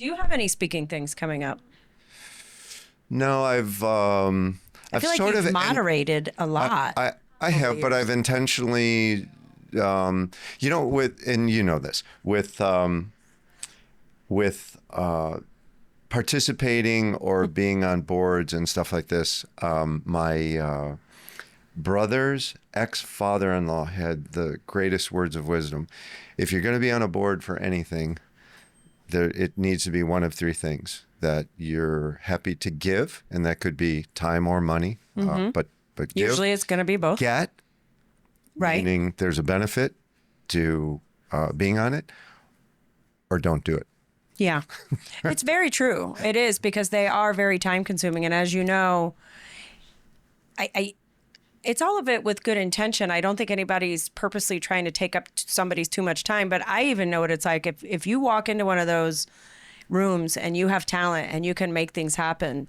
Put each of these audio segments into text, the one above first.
Do you have any speaking things coming up? No, I've I feel like sort you've of moderated a lot. I have, the but years. I've intentionally, with participating or being on boards and stuff like this. My brother's ex-father-in-law had the greatest words of wisdom. If you're going to be on a board for anything, it needs to be one of three things: that you're happy to give, and that could be time or money, but give, Usually it's going to be both. get, Right. meaning there's a benefit to being on it, or don't do it. Yeah. It's very true. It is, because they are very time consuming. And as you know, it's all of it with good intention. I don't think anybody's purposely trying to take up somebody's too much time, but I even know what it's like. If you walk into one of those rooms and you have talent and you can make things happen,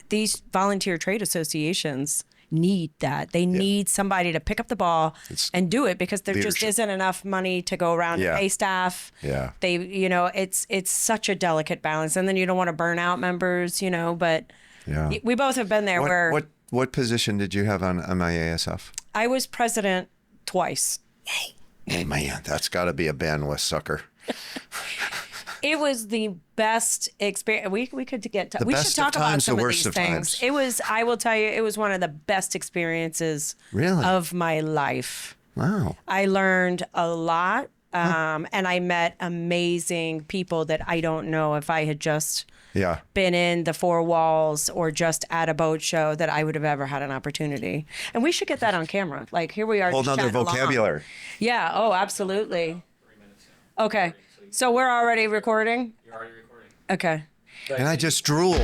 these volunteer trade associations need that. They need somebody to pick up the ball and do it, because there just isn't enough money to go around to pay staff. Yeah. They, it's such a delicate balance. And then you don't want to burn out members, but we both have been there. What position did you have on MIASF? I was president twice. Hey, man, that's got to be a bandwidth sucker. It was the best experience. We could get to, the we best should talk of times, about some the of worst these of things. times. It was, I will tell you, it was one of the best experiences of my life. Wow. I learned a lot. And I met amazing people that I don't know if I had just been in the four walls or just at a boat show that I would have ever had an opportunity. And we should get that on camera. Like, here we are. Whole nother vocabulary. Along. Yeah. Oh, absolutely. Okay. So we're already recording? You're already recording. Okay. And I just drooled.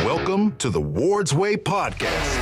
Welcome to the Ward's Way Podcast.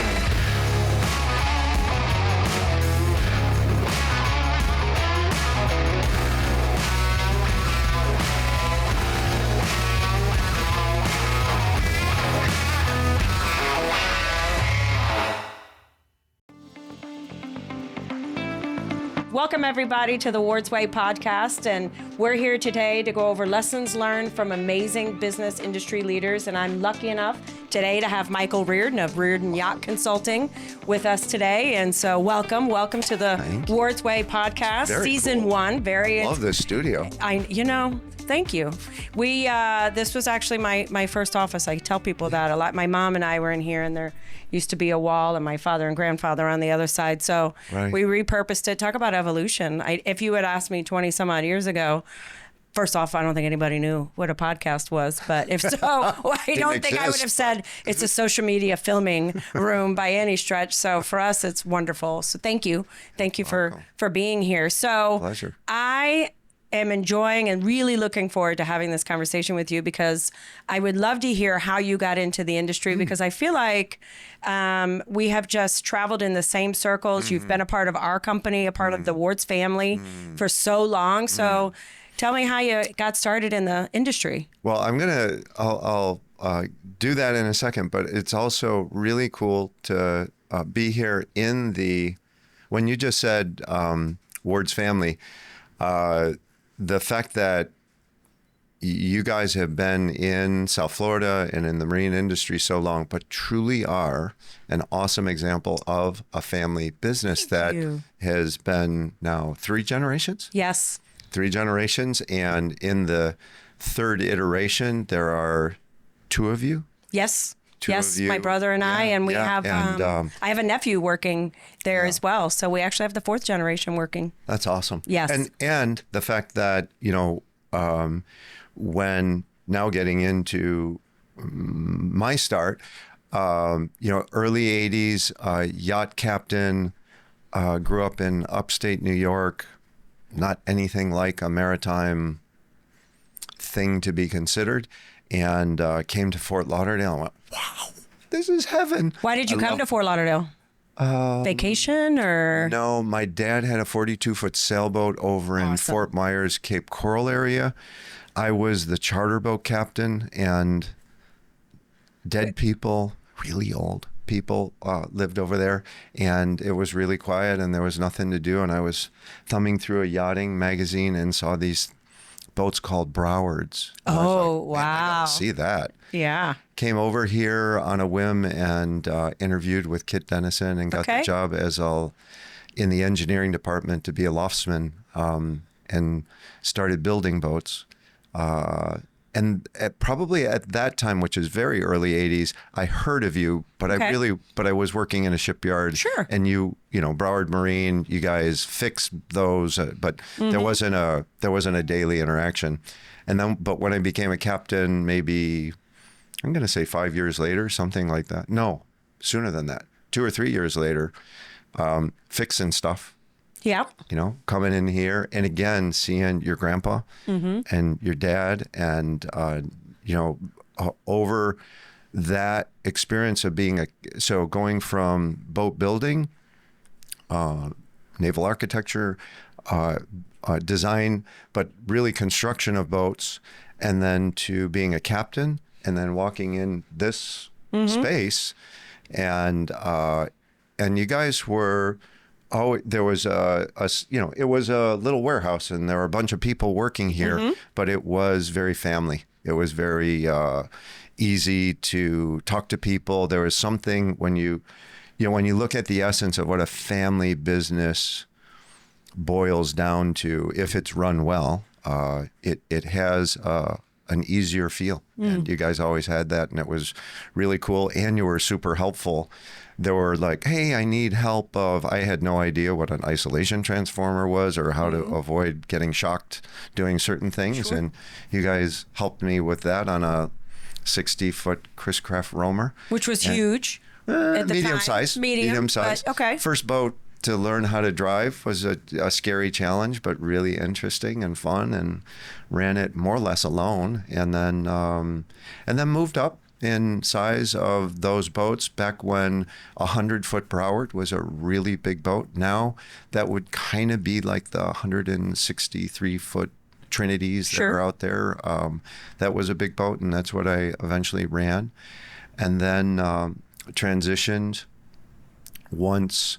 Welcome, everybody, to the Ward's Way podcast. And we're here today to go over lessons learned from amazing business industry leaders. And I'm lucky enough today to have Michael Reardon of Reardon Yacht Consulting with us today. And so welcome to the Ward's Way podcast, season 1. Love this studio. Thank you. This was actually my first office. I tell people that a lot. My mom and I were in here, and there used to be a wall, and my father and grandfather on the other side. So we repurposed it. Talk about evolution. If you had asked me 20 some odd years ago, first off, I don't think anybody knew what a podcast was. But if so, I don't think I would have said it's a social media filming room by any stretch. So for us, it's wonderful. So thank you. Thank you for being here. So Pleasure. I am enjoying and really looking forward to having this conversation with you, because I would love to hear how you got into the industry, because I feel like we have just traveled in the same circles. You've been a part of our company, a part of the Ward's family for so long. So tell me how you got started in the industry. Well, I'll do that in a second, but it's also really cool to be here when you just said Ward's family, the fact that you guys have been in South Florida and in the marine industry so long, but truly are an awesome example of a family business that has been now 3 generations? Yes. 3 generations. And in the 3rd iteration, there are 2 of you? Yes. Yes, my brother and I, and we have, I have a nephew working there as well. So we actually have the 4th generation working. That's awesome. Yes. And the fact that, when now getting into my start, early 80s, yacht captain, grew up in upstate New York, not anything like a maritime thing to be considered, and came to Fort Lauderdale and went, wow, this is heaven. Why did you come to Fort Lauderdale? Vacation or? No, my dad had a 42-foot sailboat over in Fort Myers, Cape Coral area. I was the charter boat captain, and dead people, really old people lived over there, and it was really quiet, and there was nothing to do. And I was thumbing through a yachting magazine and saw these boats called Browards. And I was like, man, I gotta see that. Yeah. Came over here on a whim and interviewed with Kit Dennison and got the job as in the engineering department to be a loftsman, and started building boats. And probably at that time, which is very early 80s, I heard of you, but I was working in a shipyard. Sure. And you know, Broward Marine, you guys fixed those, but there wasn't a daily interaction. And then, but when I became a captain, maybe I'm going to say 5 years later, something like that. No, sooner than that, 2 or 3 years later, fixing stuff. Yeah. You know, coming in here and again, seeing your grandpa and your dad and, over that experience of being so going from boat building, naval architecture, design, but really construction of boats, and then to being a captain and then walking in this space and you guys were, there was it was a little warehouse and there were a bunch of people working here, but it was very family. It was very easy to talk to people. There was something when you look at the essence of what a family business boils down to, if it's run well, it has an easier feel. And you guys always had that, and it was really cool. And you were super helpful. They were like, hey, I need help I had no idea what an isolation transformer was or how to avoid getting shocked doing certain things. Sure. And you guys helped me with that on a 60-foot Chris Craft Roamer. Which was huge. Medium size. Medium size. Okay. First boat to learn how to drive was a scary challenge, but really interesting and fun, and ran it more or less alone. And then moved up in size of those boats back when 100-foot Broward was a really big boat. Now that would kind of be like the 163-foot Trinities that are out there. That was a big boat, and that's what I eventually ran. And then transitioned once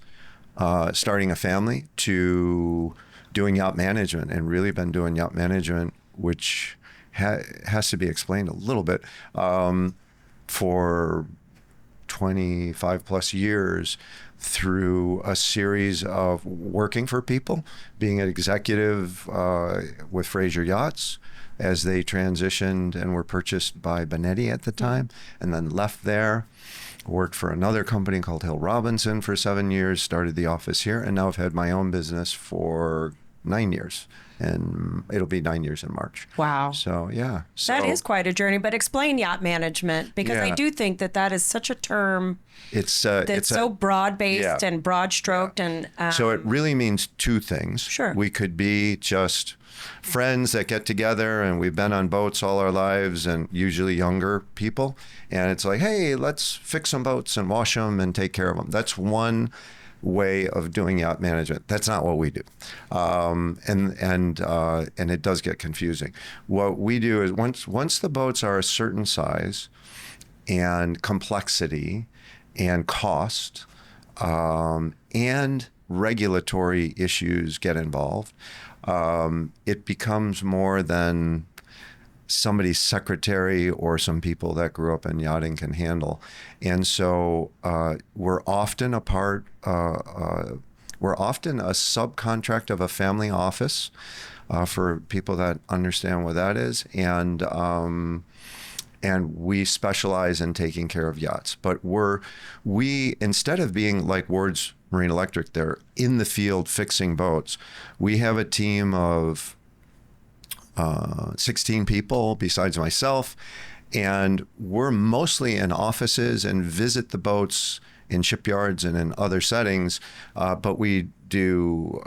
starting a family to doing yacht management, and really been doing yacht management, which has to be explained a little bit. For 25 plus years, through a series of working for people, being an executive with Fraser Yachts as they transitioned and were purchased by Benetti at the time, and then left there, worked for another company called Hill Robinson for 7 years, started the office here, and now I've had my own business for 9 years. And it'll be 9 years in March. Wow. So, yeah. That is quite a journey. But explain yacht management, because I do think that is such a term that's so broad-based and broad-stroked. And so it really means two things. Sure. We could be just friends that get together, and we've been on boats all our lives, and usually younger people. And it's like, hey, let's fix some boats and wash them and take care of them. That's one way of doing yacht management. That's not what we do, and it does get confusing. What we do is once the boats are a certain size and complexity and cost and regulatory issues get involved, it becomes more than somebody's secretary or some people that grew up in yachting can handle. And so we're often a subcontract of a family office, for people that understand what that is. And we specialize in taking care of yachts. But we instead of being like Ward's Marine Electric, they're in the field fixing boats, we have a team of 16 people besides myself, and we're mostly in offices and visit the boats in shipyards and in other settings, but we do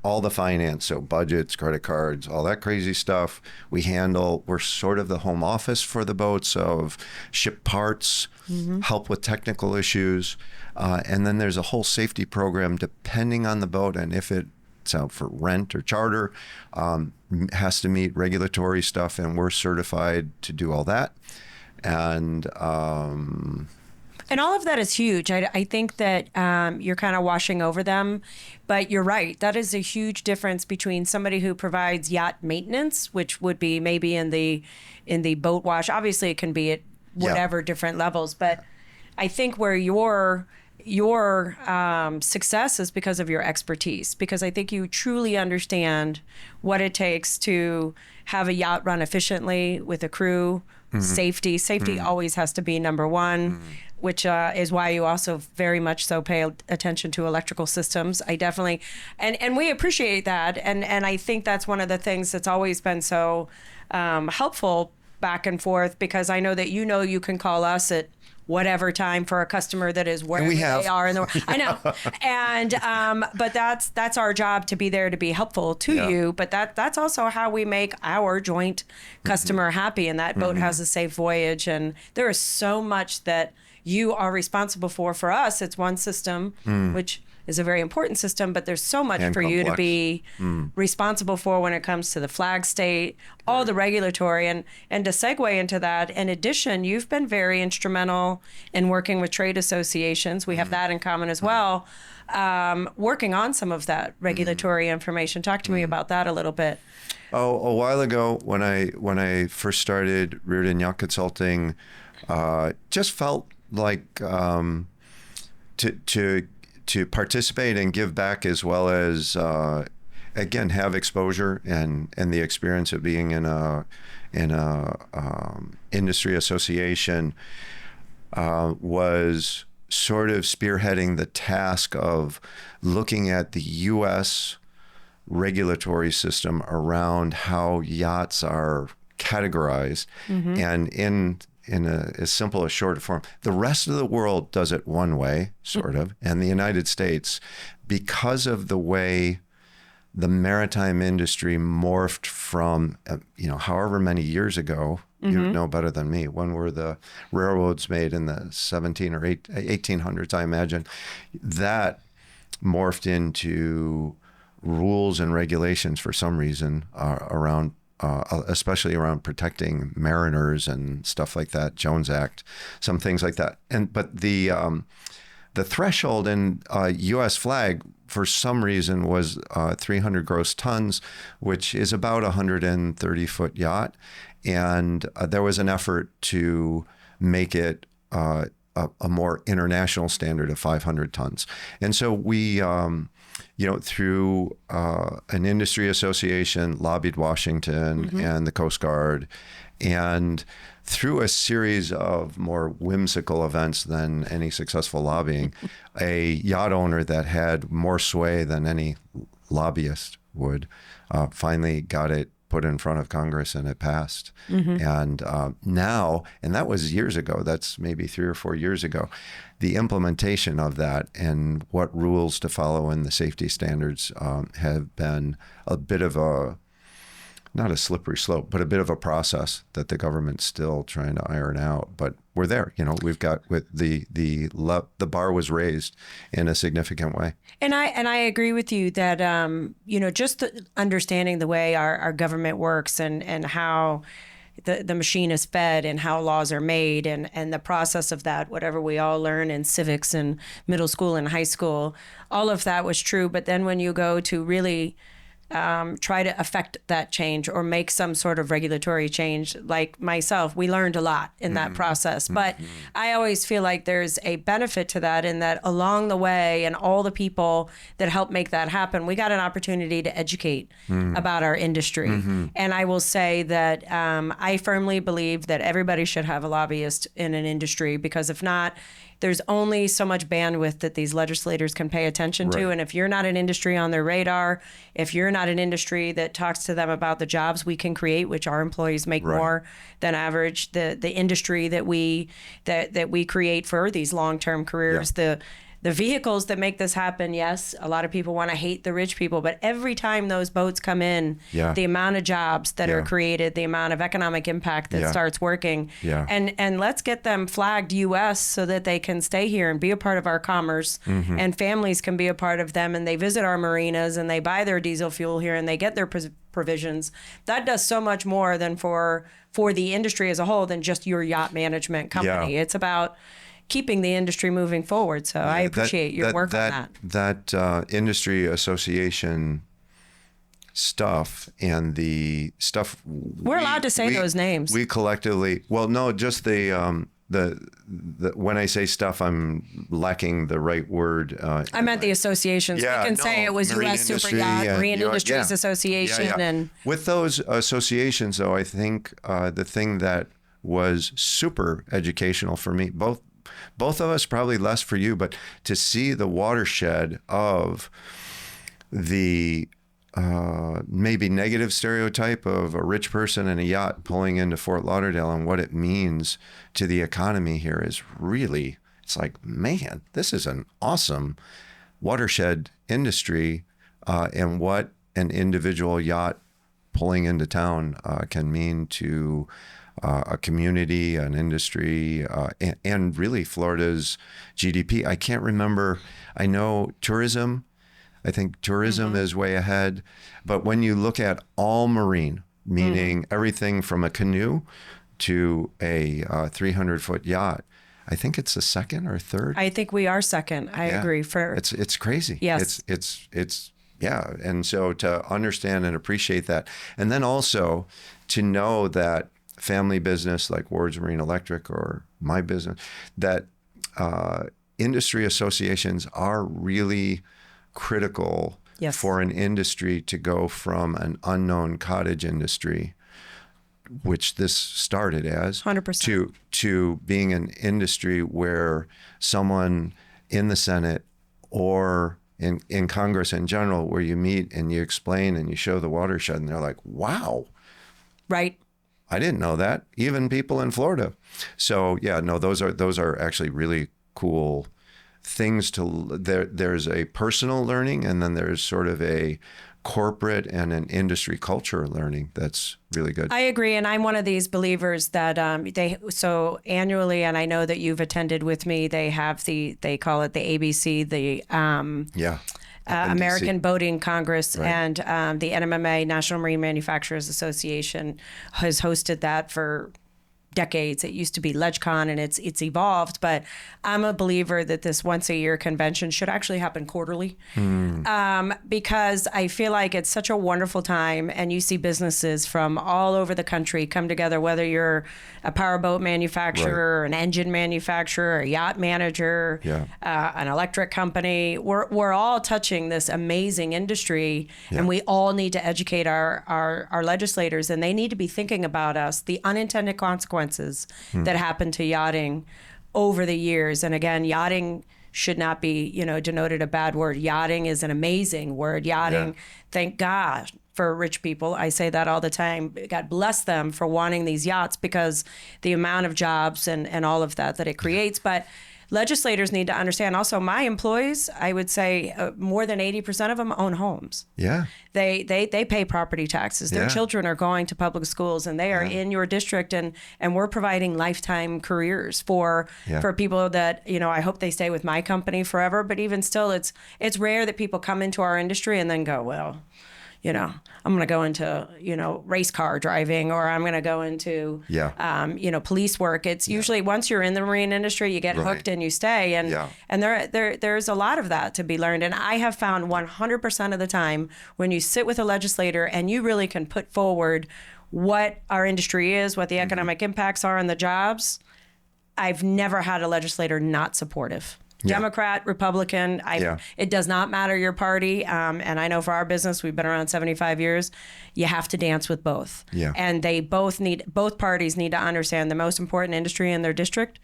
all the finance, so budgets, credit cards, all that crazy stuff. We're sort of the home office for the boats of ship parts, help with technical issues, and then there's a whole safety program depending on the boat, and if it's out for rent or charter, has to meet regulatory stuff, and we're certified to do all that. And And all of that is huge. I think that you're kind of washing over them, but you're right. That is a huge difference between somebody who provides yacht maintenance, which would be maybe in the boat wash. Obviously, it can be at whatever different levels, but I think where your success is because of your expertise, because I think you truly understand what it takes to have a yacht run efficiently with a crew. Safety always has to be number one, which is why you also very much so pay attention to electrical systems. I definitely, and we appreciate that. And I think that's one of the things that's always been so helpful back and forth, because I know that you can call us at whatever time for a customer that is wherever they are in the world. I know. And but that's our job, to be there to be helpful to you. But that's also how we make our joint customer happy, and that boat has a safe voyage. And there is so much that you are responsible for us. It's one system, which is a very important system, but there's so much for you to be responsible for when it comes to the flag state, all the regulatory. And to segue into that, in addition, you've been very instrumental in working with trade associations. We have that in common as well, working on some of that regulatory information. Talk to me about that a little bit. Oh, a while ago when I first started Reardon Yacht Consulting, just felt like to participate and give back, as well as again have exposure and the experience of being in a industry association, was sort of spearheading the task of looking at the U.S. regulatory system around how yachts are categorized, and in as simple as short form. The rest of the world does it one way, sort of, and the United States, because of the way the maritime industry morphed from, however many years ago, you know better than me, when were the railroads made, in the 1800s, I imagine, that morphed into rules and regulations for some reason around especially around protecting mariners and stuff like that, Jones Act, some things like that. But the threshold in U.S. flag, for some reason, was 300 gross tons, which is about a 130-foot yacht. And there was an effort to make it a more international standard of 500 tons. And so we, through an industry association, lobbied Washington and the Coast Guard, and through a series of more whimsical events than any successful lobbying, a yacht owner that had more sway than any lobbyist would finally got it put in front of Congress, and it passed. And now, and that was years ago, that's maybe 3 or 4 years ago, the implementation of that and what rules to follow and the safety standards have been a bit of a, not a slippery slope, but a bit of a process that the government's still trying to iron out. But we're there. We've got, with the bar was raised in a significant way. And I agree with you that just understanding the way our government works and how the machine is fed and how laws are made and the process of that, whatever we all learn in civics and middle school and high school, all of that was true. But then when you go to really try to affect that change or make some sort of regulatory change, like myself, we learned a lot in that process. But I always feel like there's a benefit to that, in that along the way, and all the people that helped make that happen, we got an opportunity to educate about our industry. And I will say that I firmly believe that everybody should have a lobbyist in an industry, because if not, there's only so much bandwidth that these legislators can pay attention to. And if you're not an industry on their radar, if you're not an industry that talks to them about the jobs we can create, which our employees make more than average, the industry that we create for these long-term careers, the vehicles that make this happen. Yes, a lot of people want to hate the rich people, but every time those boats come in, the amount of jobs that are created, the amount of economic impact that starts working, and let's get them flagged U.S. so that they can stay here and be a part of our commerce, and families can be a part of them, and they visit our marinas and they buy their diesel fuel here and they get their provisions. That does so much more than for the industry as a whole than just your yacht management company. It's about keeping the industry moving forward. So I appreciate your work on that. That industry association stuff and the stuff we're allowed to say those names. We collectively, well, no, just the when I say stuff, I'm lacking the right word. I meant the associations. Yeah, we can say it was Marine U.S. Super Industry, Yacht, Marine Industries yeah. Association, and with those associations, though, I think the thing that was super educational for me, both of us, probably less for you, but to see the watershed of the maybe negative stereotype of a rich person in a yacht pulling into Fort Lauderdale and what it means to the economy here is really, it's like, man, this is an awesome watershed industry, and what an individual yacht pulling into town can mean to a community, an industry, and really Florida's GDP. I can't remember. I know tourism. I think tourism is way ahead. But when you look at all marine, meaning everything from a canoe to a 300-foot yacht, I think it's the second or third. I think we are second. I agree. It's crazy. Yes. It's yeah. And so to understand and appreciate that, and then also to know that family business like Ward's Marine Electric or my business, that industry associations are really critical for an industry to go from an unknown cottage industry, which this started as, 100%, to being an industry where someone in the Senate or in Congress in general, where you meet and you explain and you show the watershed and they're like, wow. Right. I didn't know that. Even people in Florida. So yeah, no, those are actually really cool things there's a personal learning, and then there's sort of a corporate and an industry culture learning that's really good. I agree, and I'm one of these believers that so annually, and I know that you've attended with me, they have they call it the ABC, the American Boating Congress, right. And the NMMA, National Marine Manufacturers Association, has hosted that for decades. It used to be LegCon, and it's evolved, but I'm a believer that this once a year convention should actually happen quarterly, because I feel like it's such a wonderful time, and you see businesses from all over the country come together, whether you're a powerboat manufacturer, right. an engine manufacturer, a yacht manager, an electric company. We're all touching this amazing industry, and we all need to educate our legislators, and they need to be thinking about us, the unintended consequences that happen to yachting over the years. And again, yachting should not be, denoted a bad word. Yachting is an amazing word. Yachting, thank God for rich people. I say that all the time. God bless them for wanting these yachts, because the amount of jobs and all of that it creates. But legislators need to understand also, my employees, I would say more than 80% of them own homes. Yeah. They pay property taxes. Their children are going to public schools, and they are in your district, and we're providing lifetime careers for people that, I hope they stay with my company forever. But even still, it's rare that people come into our industry and then go, well, I'm going to go into, race car driving, or I'm going to go into, police work. It's usually once you're in the marine industry, you get hooked and you stay. And there's a lot of that to be learned. And I have found 100% of the time, when you sit with a legislator and you really can put forward what our industry is, what the economic impacts are and the jobs, I've never had a legislator not supportive. Democrat, Republican, it does not matter your party. And I know for our business, we've been around 75 years. You have to dance with both. And both parties need to understand the most important industry in their district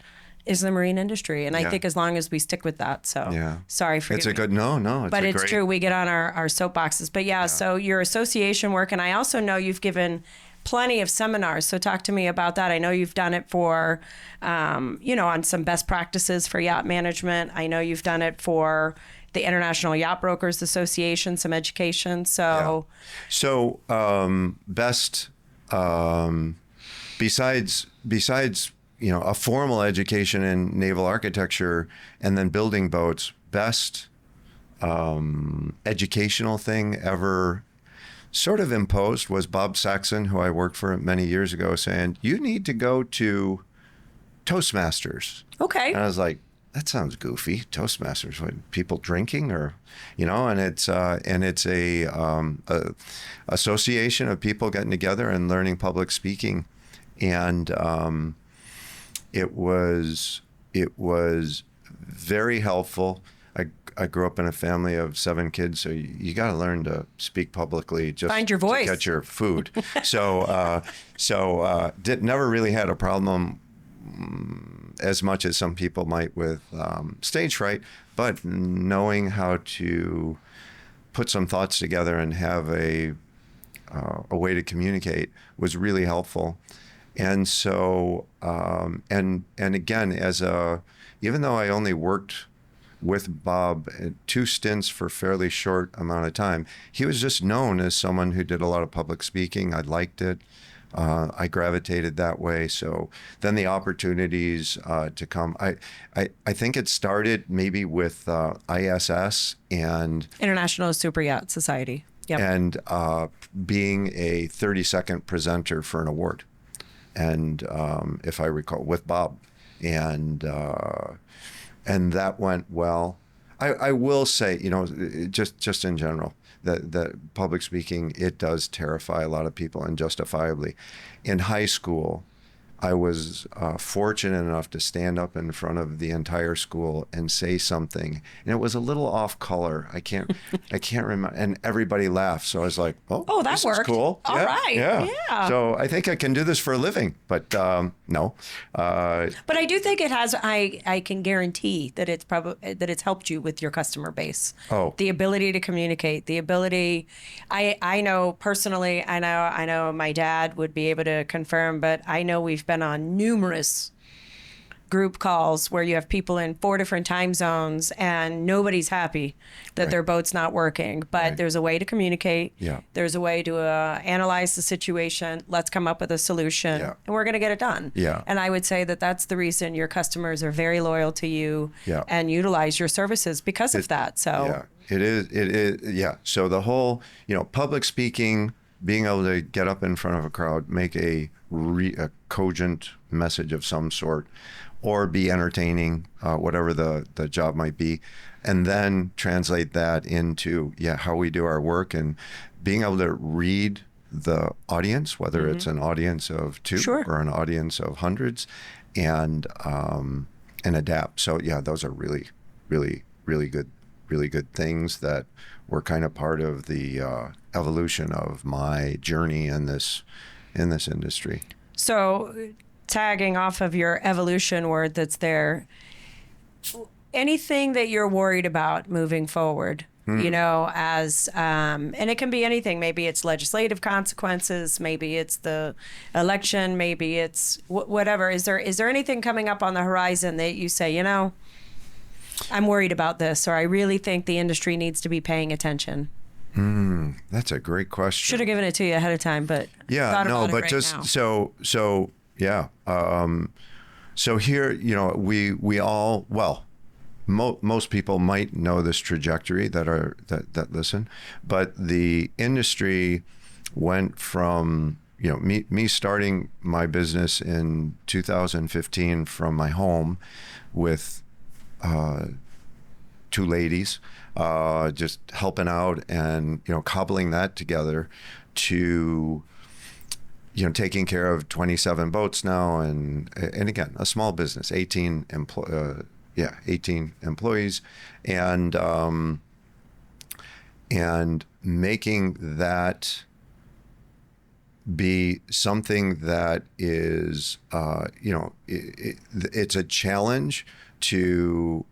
is the marine industry. And I think as long as we stick with that. So sorry for it's a good, no. But it's true. We get on our soapboxes. But so your association work, and I also know you've given plenty of seminars. So talk to me about that. I know you've done it for, on some best practices for yacht management. I know you've done it for the International Yacht Brokers Association, some education. So, best, besides, a formal education in naval architecture and then building boats, best educational thing ever sort of imposed was Bob Saxon, who I worked for many years ago, saying, you need to go to Toastmasters. Okay. And I was like, that sounds goofy. Toastmasters, what, people drinking, or, and it's a association of people getting together and learning public speaking, and it was very helpful. I grew up in a family of 7 kids, so you got to learn to speak publicly just find your voice to get your food. So never really had a problem as much as some people might with stage fright, but knowing how to put some thoughts together and have a way to communicate was really helpful. And so, and again, even though I only worked with Bob 2 stints for fairly short amount of time, he was just known as someone who did a lot of public speaking. I liked it. I gravitated that way. So then the opportunities to come, I think it started maybe with ISS and International Super Yacht Society. Yep. And being a 30-second presenter for an award. And if I recall, with Bob, and that went well. I will say, just in general, that public speaking, it does terrify a lot of people, and justifiably. In high school, I was fortunate enough to stand up in front of the entire school and say something, and it was a little off color. I can't remember, and everybody laughed. So I was like, "Oh, that this worked. is cool. All right, yeah. So I think I can do this for a living, but no. But I do think it has. I can guarantee that it's helped you with your customer base. Oh, the ability to communicate, the ability. I know personally. I know my dad would be able to confirm, but I know we've been on numerous group calls where you have people in 4 different time zones and nobody's happy that their boat's not working, but there's a way to communicate. Yeah. There's a way to analyze the situation. Let's come up with a solution, and we're going to get it done. Yeah. And I would say that that's the reason your customers are very loyal to you and utilize your services because of that. So yeah, it is. Yeah. So the whole, public speaking, being able to get up in front of a crowd, make a cogent message of some sort, or be entertaining, whatever the job might be, and then translate that into how we do our work, and being able to read the audience, whether it's an audience of 2 or an audience of hundreds, and adapt. So those are really, really, really good things that were kind of part of the evolution of my journey in this industry. So, tagging off of your evolution word that's there, anything that you're worried about moving forward, as, and it can be anything. Maybe it's legislative consequences, maybe it's the election, maybe it's whatever. Is there anything coming up on the horizon that you say, I'm worried about this, or I really think the industry needs to be paying attention? That's a great question. Should have given it to you ahead of time, but so here, we all, most people might know this trajectory that listen, but the industry went from, me starting my business in 2015 from my home with 2 ladies, just helping out and, cobbling that together, to, taking care of 27 boats now, and again, a small business, 18 employees, and making that be something that is, it's a challenge to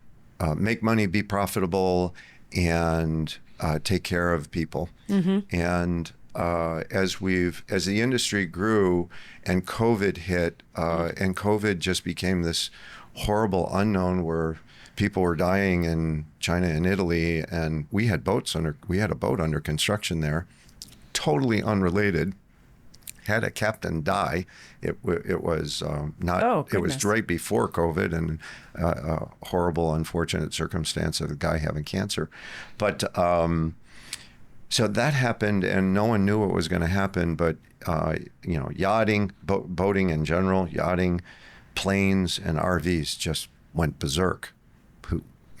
make money, be profitable, and take care of people. And as the industry grew and COVID hit, and COVID just became this horrible unknown where people were dying in China and Italy, and we had a boat under construction there, totally unrelated. Had a captain die. It was not. Oh, it was right before COVID, and a horrible, unfortunate circumstance of the guy having cancer. But so that happened, and no one knew what was going to happen. But yachting, boating in general, yachting planes and RVs just went berserk.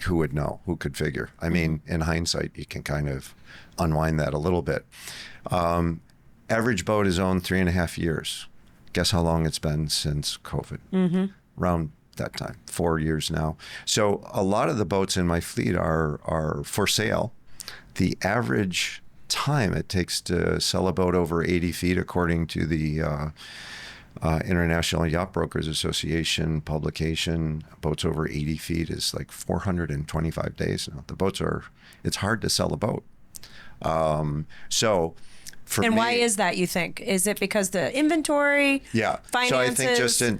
Who would know? Who could figure? I mean, in hindsight, you can kind of unwind that a little bit. Average boat is owned 3.5 years. Guess how long it's been since COVID? Around that time, 4 years now. So a lot of the boats in my fleet are for sale. The average time it takes to sell a boat over 80 feet, according to the International Yacht Brokers Association publication, boats over 80 feet is like 425 days. Now, it's hard to sell a boat. So for and me, why is that, you think? Is it because the inventory, finances, so I think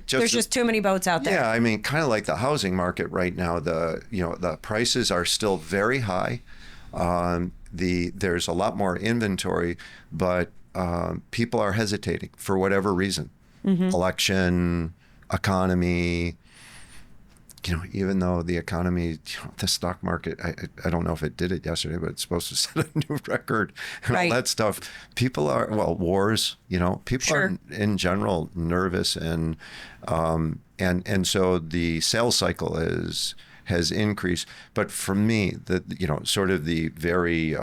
there's just too many boats out there? Yeah, I mean, kind of like the housing market right now, the prices are still very high. There's a lot more inventory, but people are hesitating for whatever reason. Election, economy, even though the economy, the stock market, I don't know if it did it yesterday, but it's supposed to set a new record and all that stuff. People are, wars, people are in general nervous, and so the sales cycle has increased. But for me, sort of the very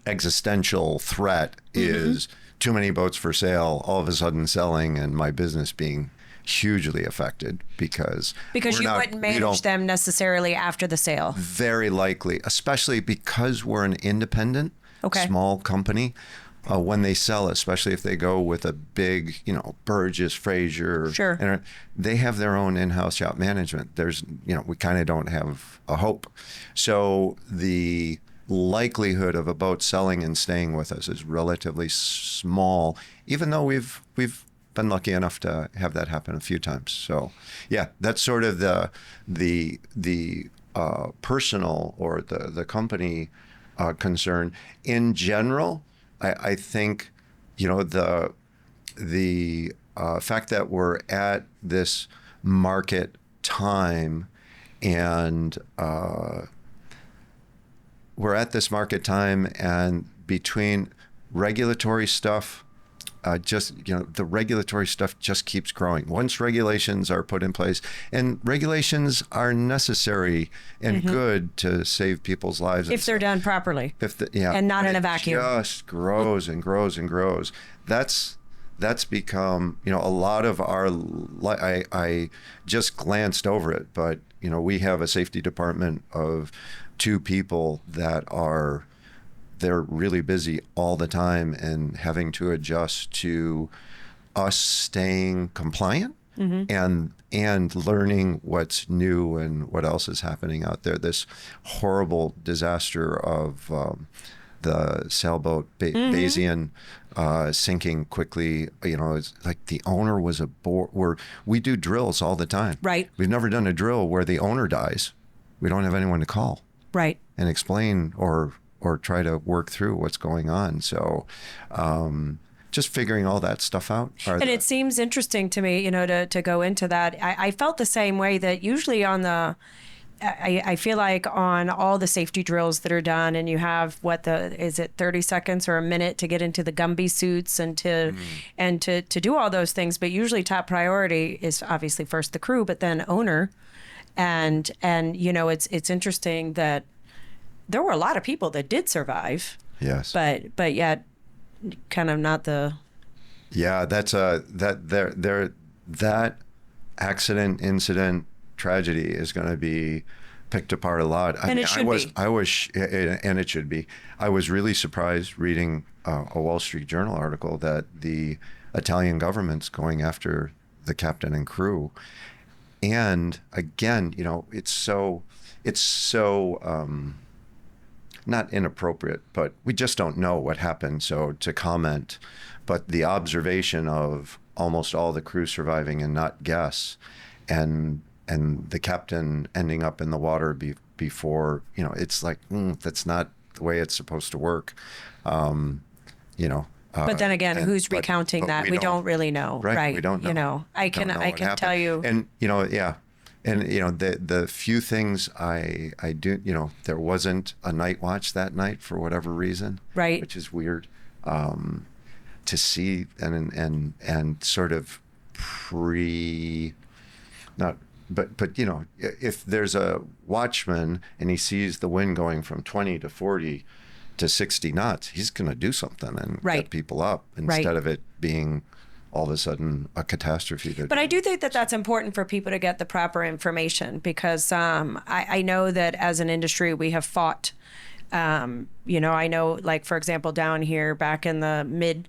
existential threat is too many boats for sale, all of a sudden selling, and my business being hugely affected because you wouldn't manage them necessarily after the sale. Very likely, especially because we're an independent, small company. When they sell, especially if they go with a big, Burgess, Fraser, and they have their own in-house yacht management. There's, we kind of don't have a hope. So the likelihood of a boat selling and staying with us is relatively small, even though we've been lucky enough to have that happen a few times. So, yeah, that's sort of the personal or the company concern. In general, I think, the fact that we're at this market time and between regulatory stuff, the regulatory stuff just keeps growing. Once regulations are put in place, and regulations are necessary and good to save people's lives. If they're done properly. And not in a vacuum. It just grows and grows and grows. That's become, a lot of our, I just glanced over it, but, we have a safety department of 2 people that they're really busy all the time and having to adjust to us staying compliant and learning what's new and what else is happening out there. This horrible disaster of the sailboat Bayesian sinking quickly. It's like the owner was aboard. We do drills all the time. Right. We've never done a drill where the owner dies. We don't have anyone to call. Right. And explain or try to work through what's going on. So just figuring all that stuff out. And it seems interesting to me, to go into that. I felt the same way that usually I feel like on all the safety drills that are done, and you have 30 seconds or a minute to get into the Gumby suits and to do all those things. But usually top priority is obviously first the crew, but then owner. And it's interesting that there were a lot of people that did survive. Yes. But yet kind of not the. Yeah, that's that accident, incident, tragedy is going to be picked apart a lot. And it should be. And it should be. I was really surprised reading a Wall Street Journal article that the Italian government's going after the captain and crew. And again, it's so not inappropriate, but we just don't know what happened. So to comment, but the observation of almost all the crew surviving and not guess, and the captain ending up in the water before, it's like, that's not the way it's supposed to work. But then again, who's recounting that? We don't really know. Right. We don't know. I can tell you. And, yeah. And, the few things I do, there wasn't a night watch that night for whatever reason. Right. Which is weird to see and sort of not, but you know, if there's a watchman and he sees the wind going from 20 to 40 to 60 knots, he's going to do something and get people up instead of it being all of a sudden a catastrophe. But I do think that that's important for people to get the proper information, because I know that as an industry we have fought. You know, I know, like, for example, down here back in the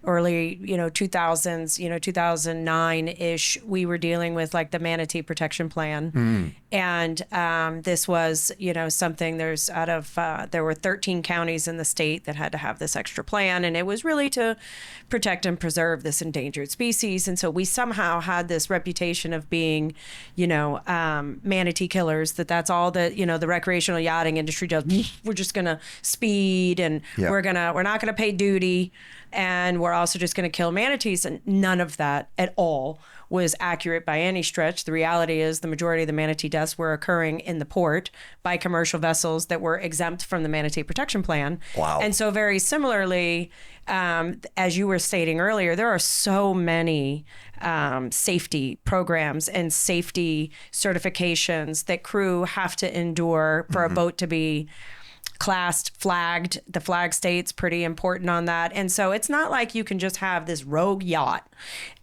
early, 2000s, 2009-ish, we were dealing with like the manatee protection plan. And this was, something there were 13 counties in the state that had to have this extra plan. And it was really to protect and preserve this endangered species. And so we somehow had this reputation of being, manatee killers, that's all that, the recreational yachting industry does. We're just going to speed and we're not going to pay duty. And we're also just going to kill manatees. And none of that at all was accurate by any stretch. The reality is the majority of the manatee deaths were occurring in the port by commercial vessels that were exempt from the manatee protection plan. Wow. And so very similarly, as you were stating earlier, there are so many safety programs and safety certifications that crew have to endure for a boat to be classed, flagged. The flag state's pretty important on that. And so it's not like you can just have this rogue yacht,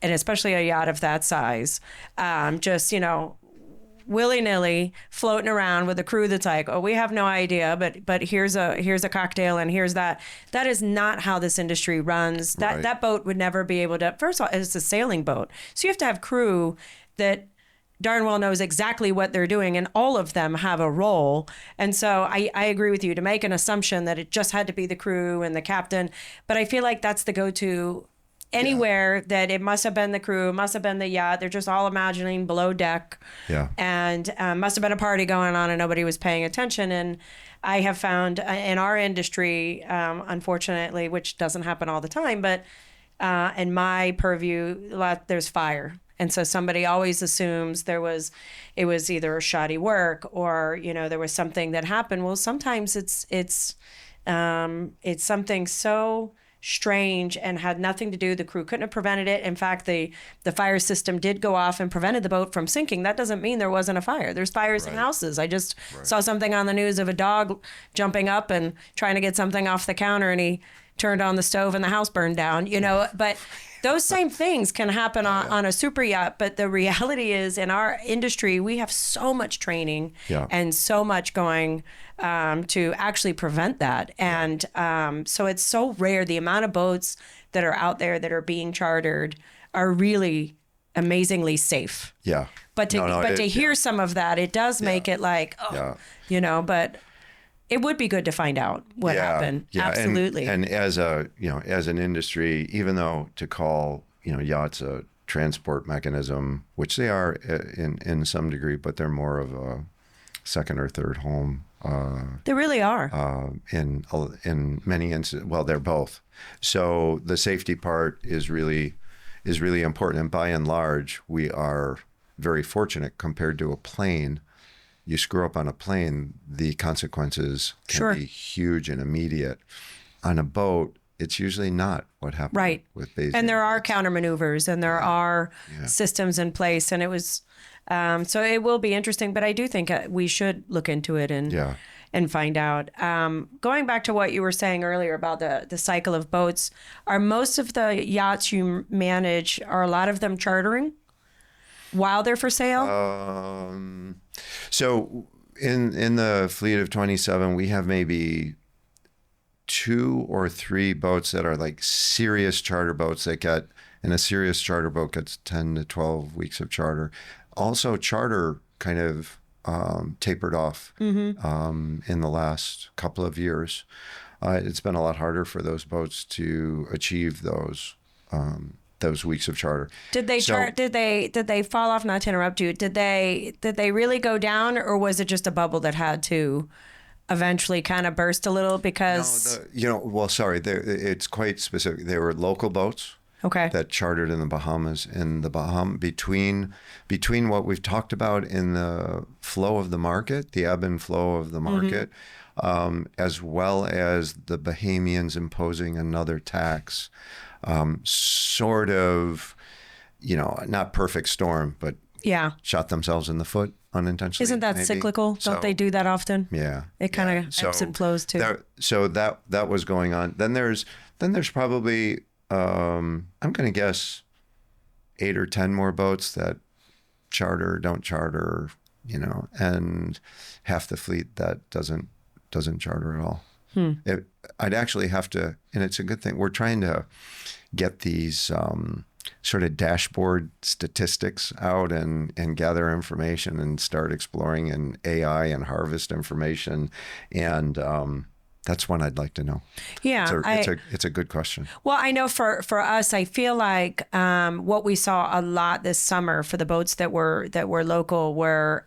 and especially a yacht of that size, just, willy-nilly floating around with a crew that's like, oh, we have no idea, but here's a cocktail and here's that. That is not how this industry runs. That boat would never be able to, first of all, it's a sailing boat. So you have to have crew that darn well knows exactly what they're doing, and all of them have a role. And so I agree with you to make an assumption that it just had to be the crew and the captain, but I feel like that's the go-to anywhere, that it must have been the crew, must have been the yacht. They're just all imagining below deck, and must have been a party going on and nobody was paying attention. And I have found in our industry, unfortunately, which doesn't happen all the time, but in my purview, there's fire. And so somebody always assumes it was either shoddy work or, there was something that happened. Well, sometimes it's something so strange and had nothing to do. The crew couldn't have prevented it. In fact, the fire system did go off and prevented the boat from sinking. That doesn't mean there wasn't a fire. There's fires in houses. I just saw something on the news of a dog jumping up and trying to get something off the counter, and he turned on the stove and the house burned down, but those same things can happen on a super yacht. But the reality is, in our industry, we have so much training and so much going to actually prevent that. And so it's so rare. The amount of boats that are out there that are being chartered are really amazingly safe. Yeah. But to hear some of that, it does make it like, but it would be good to find out what happened. Yeah. Absolutely. And as as an industry, even though to call, yachts a transport mechanism, which they are in some degree, but they're more of a second or third home. They really are. In many instances, well, they're both. So the safety part is really important. And by and large, we are very fortunate compared to a plane. You screw up on a plane, the consequences can be huge and immediate. On a boat, it's usually not what happens with basic. And there are counter maneuvers, and there are systems in place, and it was so it will be interesting. But I do think we should look into it and find out. Going back to what you were saying earlier about the cycle of boats, are most of the yachts you manage, are a lot of them chartering while they're for sale? So in the fleet of 27, we have maybe 2 or 3 boats that are like serious charter boats that get, and a serious charter boat gets 10 to 12 weeks of charter. Also, charter kind of tapered off in the last couple of years. It's been a lot harder for those boats to achieve those weeks of charter. Did they did they fall off? Not to interrupt you. Did they really go down, or was it just a bubble that had to eventually kind of burst a little? Because it's quite specific. They were local boats. Okay. That chartered in the Bahamas, and between what we've talked about in the flow of the market, the ebb and flow of the market, as well as the Bahamians imposing another tax, sort of not perfect storm, but Yeah. shot themselves in the foot unintentionally. Isn't that maybe. cyclical? Don't they do that often? Yeah. It kind of ebbs and flows too. That was going on. Then there's probably I'm going to guess 8 or 10 more boats that charter, don't charter, and half the fleet that doesn't charter at all. I'd actually have to, and it's a good thing. We're trying to get these sort of dashboard statistics out and gather information and start exploring in AI and harvest information. And that's one I'd like to know. Yeah. It's a good question. Well, I know for us, I feel like what we saw a lot this summer for the boats that were local were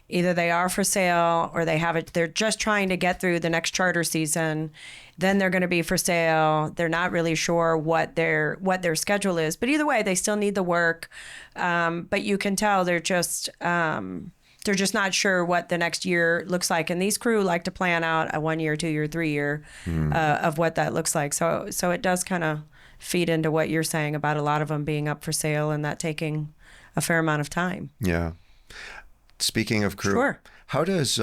either they are for sale or they're just trying to get through the next charter season. Then they're going to be for sale. They're not really sure what their schedule is, but either way, they still need the work. But you can tell they're just not sure what the next year looks like. And these crew like to plan out a 1 year, 2 year, 3 year of what that looks like. So it does kind of feed into what you're saying about a lot of them being up for sale and that taking a fair amount of time. Yeah. Speaking of crew, sure. How does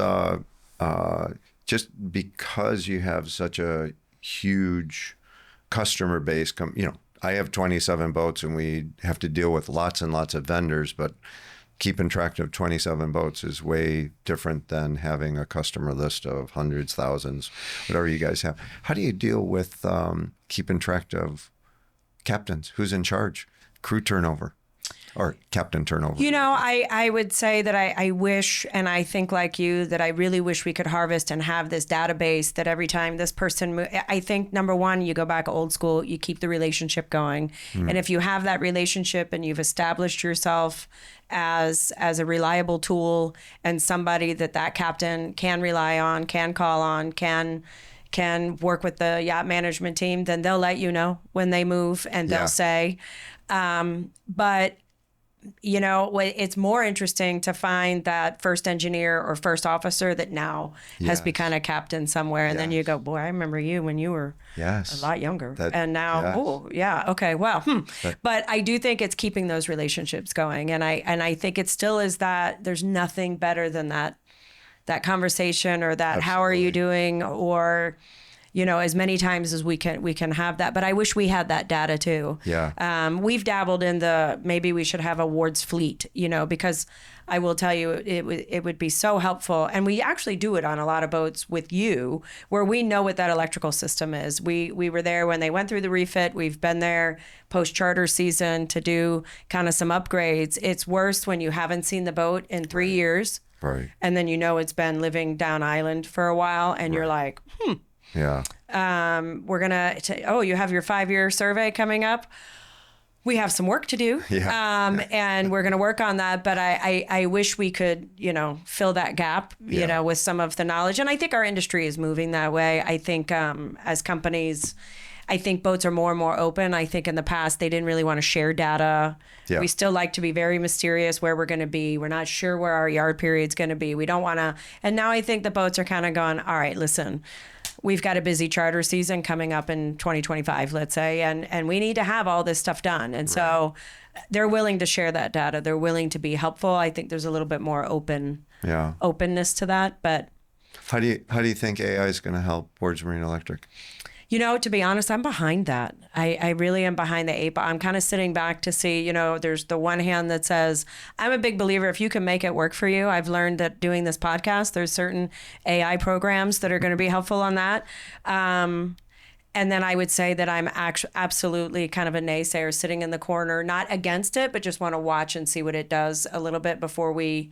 just because you have such a huge customer base, I have 27 boats and we have to deal with lots and lots of vendors, but keeping track of 27 boats is way different than having a customer list of hundreds, thousands, whatever you guys have. How do you deal with keeping track of captains? Who's in charge? Crew turnover? Or captain turnover? I would say that I wish, and I think like you, that I really wish we could harvest and have this database that every time this person I think, number one, you go back old school, you keep the relationship going. And if you have that relationship and you've established yourself as a reliable tool and somebody that captain can rely on, can call on, can work with the yacht management team, then they'll let you know when they move and they'll say, but it's more interesting to find that first engineer or first officer that now has become a captain somewhere. And then you go, boy, I remember you when you were a lot younger. And now, okay, well, But I do think it's keeping those relationships going. And I think it still is that there's nothing better than that conversation or that, how are you doing? Or, as many times as we can have that. But I wish we had that data too. Yeah. We've dabbled in maybe we should have a wards fleet, because I will tell you it would be so helpful. And we actually do it on a lot of boats with you where we know what that electrical system is. We were there when they went through the refit. We've been there post charter season to do kind of some upgrades. It's worse when you haven't seen the boat in 3 years. Right. And then it's been living down island for a while and you're like, Yeah. We're going to, you have your 5-year survey coming up. We have some work to do. Yeah. And we're going to work on that. But I wish we could, fill that gap, with some of the knowledge. And I think our industry is moving that way. I think as companies, I think boats are more and more open. I think in the past, they didn't really want to share data. Yeah. We still like to be very mysterious where we're going to be. We're not sure where our yard period's going to be. We don't want to. And now I think the boats are kind of going, all right, listen, we've got a busy charter season coming up in 2025, let's say, and we need to have all this stuff done. And so they're willing to share that data. They're willing to be helpful. I think there's a little bit more openness to that. But how do you think AI is going to help Wards Marine Electric? To be honest, I'm behind that. I really am behind the 8 ball. I'm kind of sitting back to see, there's the one hand that says, I'm a big believer if you can make it work for you. I've learned that doing this podcast, there's certain AI programs that are going to be helpful on that. And then I would say that I'm absolutely kind of a naysayer sitting in the corner, not against it, but just want to watch and see what it does a little bit before we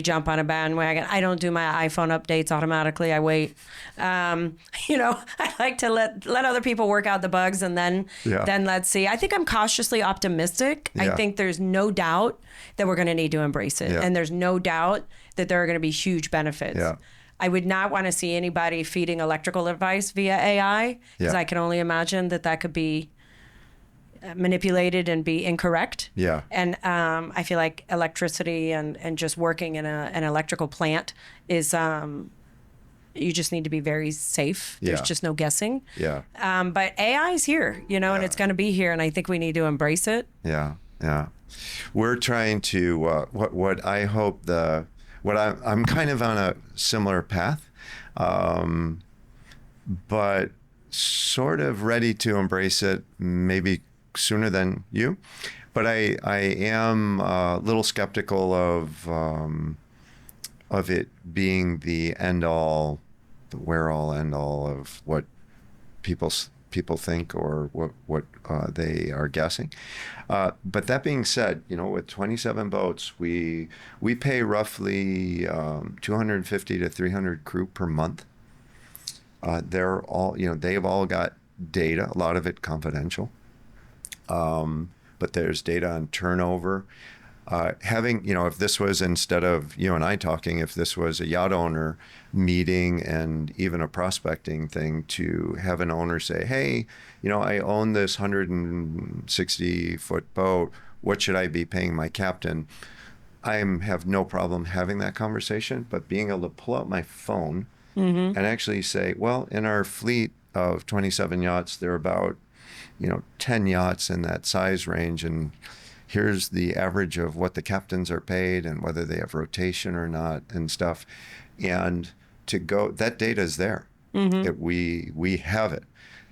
jump on a bandwagon. I don't do my iPhone updates automatically. I wait. I like to let other people work out the bugs and then let's see. I think I'm cautiously optimistic. Yeah. I think there's no doubt that we're going to need to embrace it. Yeah. And there's no doubt that there are going to be huge benefits. Yeah. I would not want to see anybody feeding electrical advice via AI because I can only imagine that could be manipulated and be incorrect. Yeah. And I feel like electricity and just working in an electrical plant is You just need to be very safe. There's just no guessing. Yeah. But AI is here, and it's going to be here. And I think we need to embrace it. Yeah. Yeah. We're trying to, what I hope I'm kind of on a similar path, but sort of ready to embrace it maybe sooner than you. But I am a little skeptical of it being the end all, the where all end all of what people think or what they are guessing. But that being said, with 27 boats, we pay roughly 250 to 300 crew per month. They're all, they've all got data, a lot of it confidential. But there's data on turnover. If this was, instead of you and I talking, if this was a yacht owner meeting and even a prospecting thing, to have an owner say, hey, I own this 160-foot boat. What should I be paying my captain? I have no problem having that conversation, but being able to pull out my phone and actually say, well, in our fleet of 27 yachts, there are about 10 yachts in that size range, and here's the average of what the captains are paid and whether they have rotation or not and stuff. And to go, that data is there. We have it.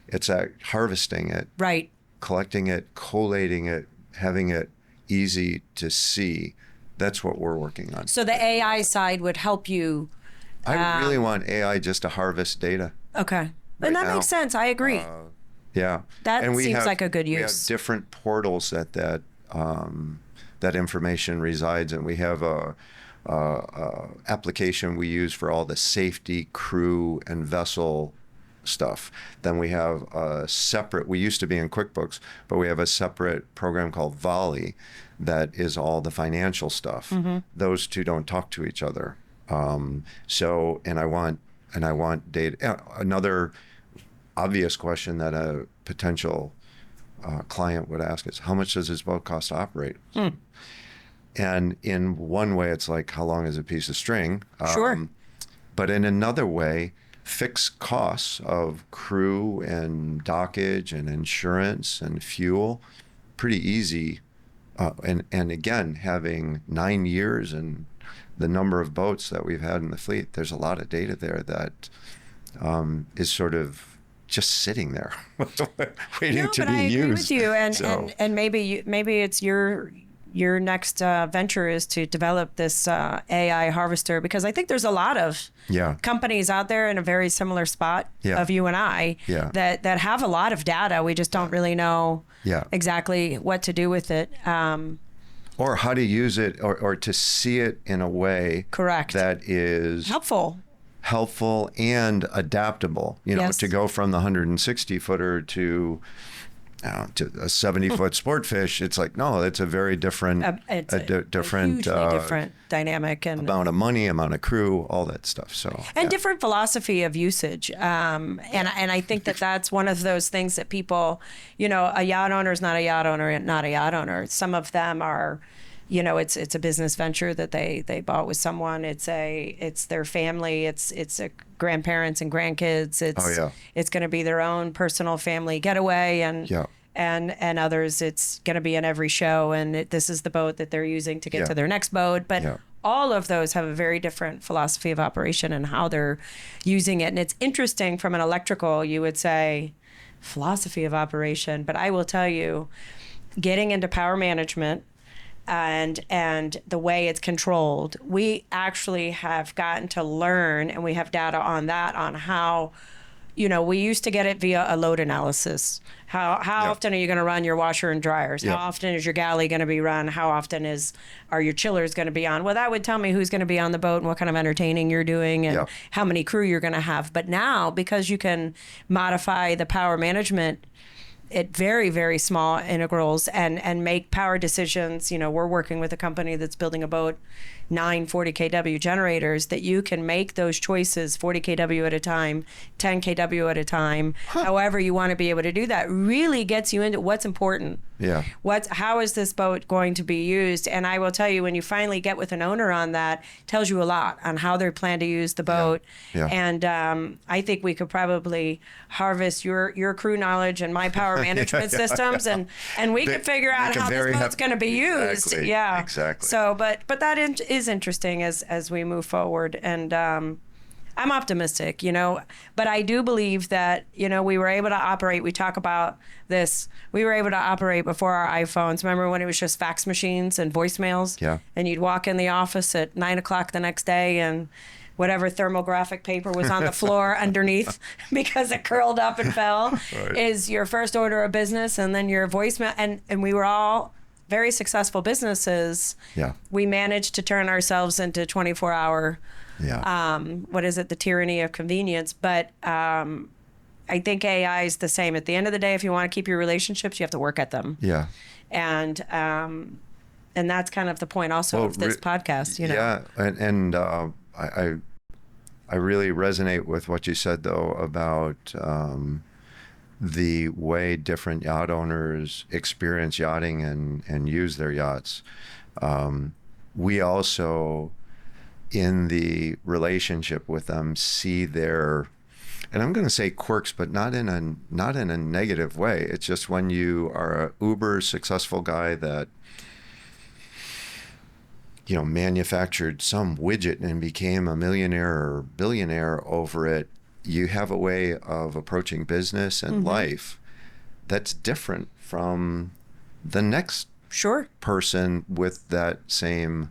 It's harvesting it, right? Collecting it, collating it, having it easy to see. That's what we're working on. So the AI side would help you. I really want AI just to harvest data. Okay. And that makes sense. I agree. Yeah. That seems like a good use. We have different portals that information resides in. We have a application we use for all the safety, crew, and vessel stuff. Then we have a separate, we used to be in QuickBooks, but we have a separate program called Volley that is all the financial stuff. Those two don't talk to each other. And I want data. Another obvious question that a potential client would ask is, how much does this boat cost to operate? And in one way, it's like, how long is a piece of string? Sure. But in another way, fixed costs of crew and dockage and insurance and fuel, pretty easy. And again, having 9 years and the number of boats that we've had in the fleet, there's a lot of data there that is sort of just sitting there, waiting to be used. I agree with you, and maybe it's your next venture is to develop this AI harvester, because I think there's a lot of companies out there in a very similar spot of you and I that have a lot of data. We just don't really know exactly what to do with it. Or how to use it, or to see it in a way that is helpful and adaptable, to go from the 160 footer to a 70-foot sport fish. It's like, no, it's a very different, different dynamic and amount of money, amount of crew, all that stuff. So different philosophy of usage. And I think that's one of those things that people, a yacht owner is not a yacht owner, not a yacht owner. Some of them are, it's a business venture that they bought with someone. It's their family. It's a grandparents and grandkids. It's going to be their own personal family getaway, and others, it's going to be in every show, and this is the boat that they're using to get to their next boat. But all of those have a very different philosophy of operation and how they're using it. And it's interesting, from an electrical, you would say philosophy of operation, but I will tell you, getting into power management and the way it's controlled, we actually have gotten to learn, and we have data on that, on how, we used to get it via a load analysis. How often are you going to run your washer and dryers? How often is your galley going to be run? How often are your chillers going to be on? Well, that would tell me who's going to be on the boat and what kind of entertaining you're doing and how many crew you're going to have. But now, because you can modify the power management at very, very small integrals and make power decisions. We're working with a company that's building a boat 9 40 kW generators, that you can make those choices 40 kW at a time, 10 kW at a time, however you want to be able to do that, really gets you into what's important. Yeah. How is this boat going to be used? And I will tell you, when you finally get with an owner on that, it tells you a lot on how they plan to use the boat. Yeah. And I think we could probably harvest your crew knowledge and my power management systems, and we could figure out how this boat's going to be used. Exactly. Yeah. Exactly. So, but that is interesting as we move forward. And I'm optimistic, but I do believe that, we were able to operate. We talk about this. We were able to operate before our iPhones. Remember when it was just fax machines and voicemails? Yeah. And you'd walk in the office at 9:00 the next day, and whatever thermographic paper was on the floor underneath because it curled up and fell is your first order of business, and then your voicemail. And we were all very successful businesses. Yeah. We managed to turn ourselves into 24-hour. Yeah. What is it? The tyranny of convenience. But I think AI is the same. At the end of the day, if you want to keep your relationships, you have to work at them. Yeah. And that's kind of the point also of this podcast, Yeah. And I really resonate with what you said, though, about the way different yacht owners experience yachting and use their yachts. We also, in the relationship with them, see their, and I'm going to say quirks, but not in a negative way. It's just when you are a uber successful guy that manufactured some widget and became a millionaire or billionaire over it, you have a way of approaching business and life that's different from the next person with that same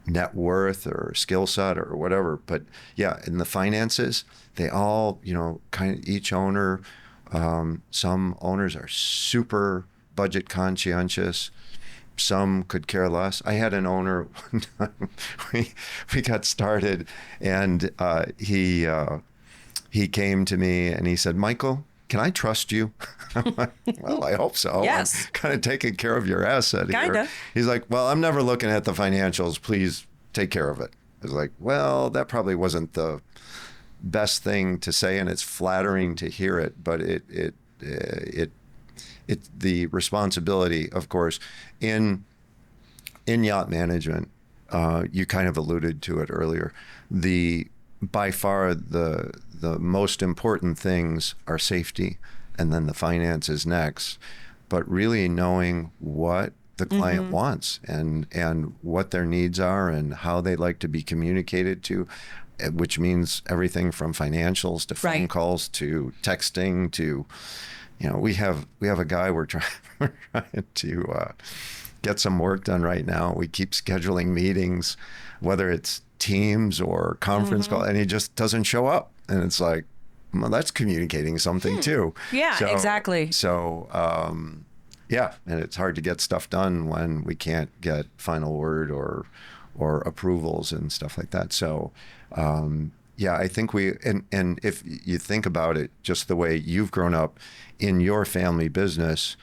net worth or skill set or whatever. But yeah, in the finances, they all, kind of each owner, some owners are super budget conscientious. Some could care less. I had an owner one time, we got started, and he came to me and he said, "Michael, can I trust you?" I'm like, "Well, I hope so. Yes. I'm kind of taking care of your asset here." Kinda. He's like, "Well, I'm never looking at the financials. Please take care of it." I was like, "Well, that probably wasn't the best thing to say, and it's flattering to hear it, but it's the responsibility, of course, in yacht management. You kind of alluded to it earlier. By far the most important things are safety, and then the finances next. But really knowing what the client wants and what their needs are and how they like to be communicated to, which means everything from financials to phone calls to texting to. We have a guy we're trying to get some work done right now. We keep scheduling meetings, whether it's Teams or conference call, and he just doesn't show up. And it's like, well, that's communicating something too. Yeah, exactly. So, and it's hard to get stuff done when we can't get final word or approvals and stuff like that. So, I think and if you think about it, just the way you've grown up in your family business,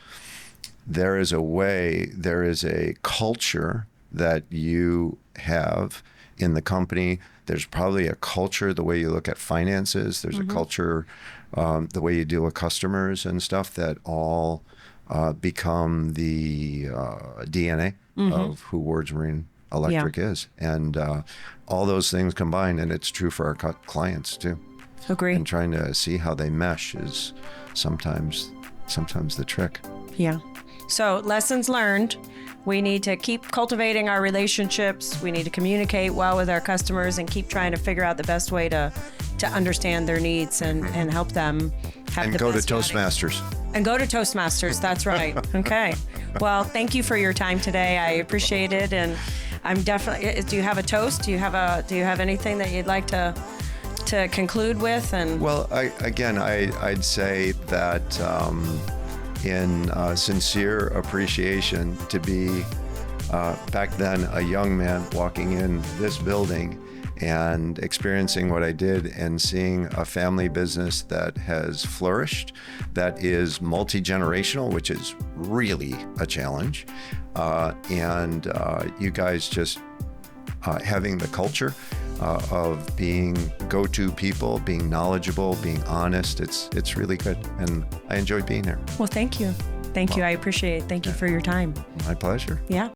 there is a culture that you have in the company. There's probably a culture, the way you look at finances. There's a culture, the way you deal with customers and stuff, that all become the DNA of who Wards Marine Electric is. And all those things combined, and it's true for our clients too. Agree. And trying to see how they mesh is sometimes the trick. Yeah. So lessons learned. We need to keep cultivating our relationships. We need to communicate well with our customers and keep trying to figure out the best way to understand their needs and help them have and the go best to yachting. Toastmasters. And go to Toastmasters. That's right. Okay. Well, thank you for your time today. I appreciate it. And I'm definitely, do you have a toast? Do you have anything that you'd like to conclude with? And well, I'd say that in sincere appreciation to be back then a young man walking in this building and experiencing what I did and seeing a family business that has flourished, that is multi-generational, which is really a challenge. And you guys just having the culture of being go-to people, being knowledgeable, being honest, it's really good. And I enjoyed being here. Well, thank you. Thank you. I appreciate it. Thank you for your time. My pleasure. Yeah.